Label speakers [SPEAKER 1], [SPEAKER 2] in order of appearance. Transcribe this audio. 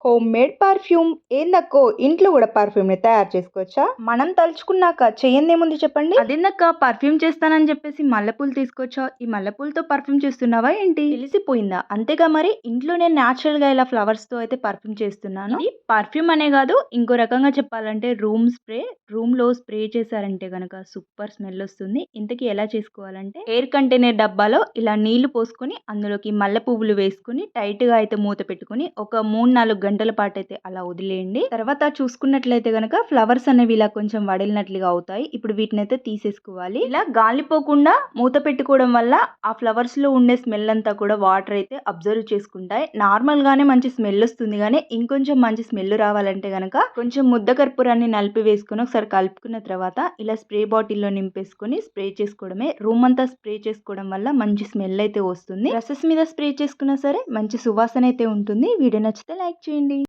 [SPEAKER 1] Home made perfume ఏందక్కో ఇంట్లో కూడా perfume ని తయారు చేసుకోవచ్చా? మనం తలుచుకున్నాక చెయ్యందేముంది చెప్పండి. అదేందక్క పర్ఫ్యూమ్ చేస్తానని చెప్పేసి మల్లెపూలు తీసుకొచ్చా, ఈ మల్లెపూలతో పర్ఫ్యూమ్ చేస్తున్నావా ఏంటి? తెలిసిపోయిందా? అంతేగా మరి, ఇంట్లో నేను న్యాచురల్ గా ఇలా ఫ్లవర్స్ తో అయితే పర్ఫ్యూమ్ చేస్తున్నాను. ఇది పర్ఫ్యూమ్ అనే కాదు, ఇంకో రకంగా చెప్పాలంటే రూమ్ స్ప్రే. రూమ్ లో స్ప్రే చేశారంటే గనక సూపర్ స్మెల్ వస్తుంది. ఇంతకీ ఎలా చేసుకోవాలంటే, ఎయిర్ కంటైనర్ డబ్బాలో ఇలా నీళ్లు పోసుకొని అందులోకి మల్లె పువ్వులు వేసుకుని టైట్ గా అయితే మూత పెట్టుకుని ఒక 3-4 గంటల పాటు అయితే అలా వదిలేయండి. తర్వాత చూసుకున్నట్లయితే గనక ఫ్లవర్స్ అనేవి ఇలా కొంచెం వడిలినట్లుగా అవుతాయి. ఇప్పుడు వీటిని అయితే తీసేసుకోవాలి. ఇలా గాలిపోకుండా మూత పెట్టుకోవడం వల్ల ఆ ఫ్లవర్స్ లో ఉండే స్మెల్ అంతా కూడా వాటర్ అయితే అబ్జర్వ్ చేసుకుంటాయి. నార్మల్ గానే మంచి స్మెల్ వస్తుంది, కానీ ఇంకొంచెం మంచి స్మెల్ రావాలంటే గనక కొంచెం ముద్ద కర్పూరాన్ని నలిపి వేసుకుని ఒకసారి కలుపుకున్న తర్వాత ఇలా స్ప్రే బాటిల్లో నింపేసుకొని స్ప్రే చేసుకోవడమే. రూమ్ అంతా స్ప్రే చేసుకోవడం వల్ల మంచి స్మెల్ అయితే వస్తుంది. డ్రెస్సెస్ మీద స్ప్రే చేసుకున్నా సరే మంచి సువాసన అయితే ఉంటుంది. వీడియో నచ్చితే లైక్ చేయండి.